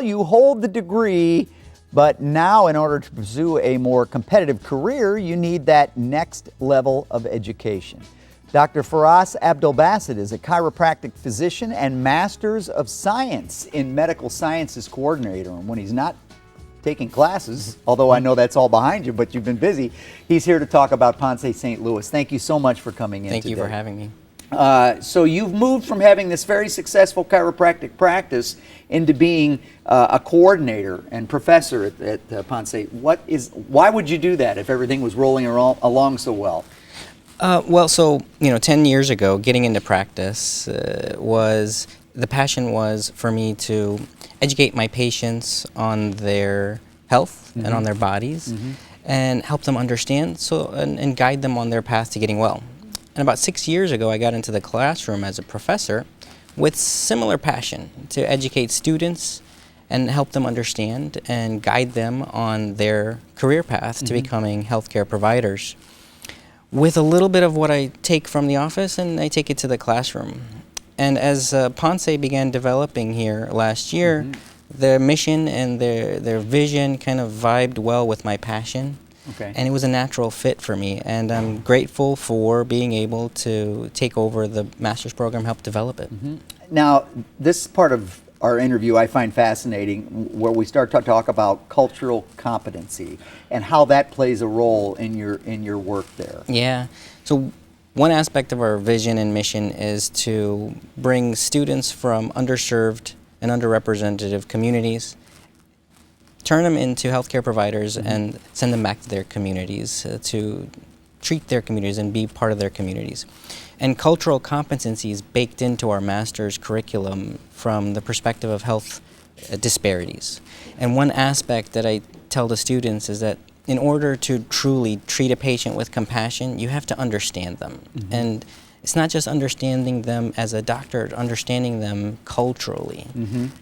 You hold the degree, but now in order to pursue a more competitive career, you need that next level of education. Dr. Firas Abdelbasit is a chiropractic physician and Masters of Science in Medical Sciences coordinator. And when he's not taking classes, although I know that's all behind you, but you've been busy, he's here to talk about Ponce St. Louis. Thank you so much for coming in today. Thank you for having me. So you've moved from having this very successful chiropractic practice into being a coordinator and professor at Ponce. Why would you do that if everything was rolling along so well? Well, 10 years ago, getting into practice the passion was for me to educate my patients on their health and on their bodies and help them understand and guide them on their path to getting well. And about 6 years ago, I got into the classroom as a professor with similar passion to educate students and help them understand and guide them on their career path to becoming healthcare providers. With a little bit of what I take from the office, and I take it to the classroom. And as Ponce began developing here last year, their mission and their vision kind of vibed well with my passion. Okay. And it was a natural fit for me, and I'm grateful for being able to take over the master's program, help develop it. Now, this part of our interview I find fascinating, where we start to talk about cultural competency and how that plays a role in your work there. Yeah. So one aspect of our vision and mission is to bring students from underserved and underrepresented communities, turn them into healthcare providers and send them back to their communities to treat their communities and be part of their communities. And cultural competency is baked into our master's curriculum from the perspective of health disparities. And one aspect that I tell the students is that in order to truly treat a patient with compassion, you have to understand them. And it's not just understanding them as a doctor, understanding them culturally.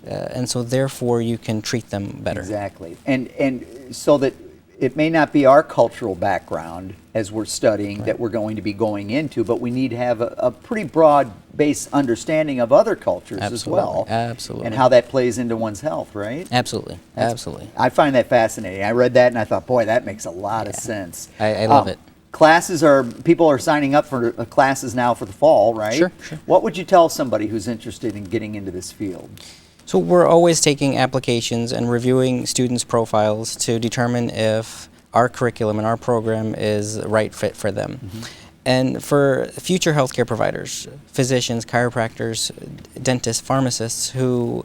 And so therefore you can treat them better. Exactly. And so that it may not be our cultural background as we're studying that we're going to be going into, but we need to have a pretty broad-based understanding of other cultures as well. Absolutely. And how that plays into one's health, right? Absolutely. Absolutely. I find that fascinating. I read that and I thought, boy, that makes a lot of sense. I love it. People are signing up for classes now for the fall, right? Sure. What would you tell somebody who's interested in getting into this field? So we're always taking applications and reviewing students' profiles to determine if our curriculum and our program is the right fit for them. And for future healthcare providers, physicians, chiropractors, dentists, pharmacists who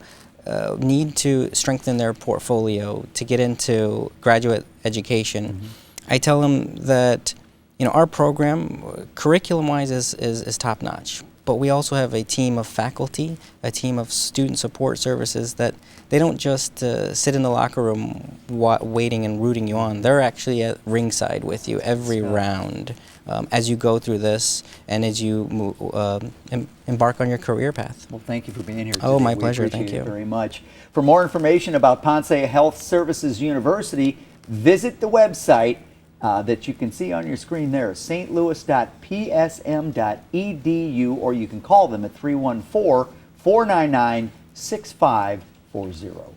need to strengthen their portfolio to get into graduate education, I tell them that our program, curriculum-wise, is top-notch. But we also have a team of faculty, a team of student support services that they don't just sit in the locker room waiting and rooting you on. They're actually at ringside with you every round as you go through this and as you embark on your career path. Well, thank you for being here today. Oh, my pleasure. Thank you Thank you very much. For more information about Ponce Health Services University, visit the website that you can see on your screen there, stlouis.psm.edu, or you can call them at 314-499-6540.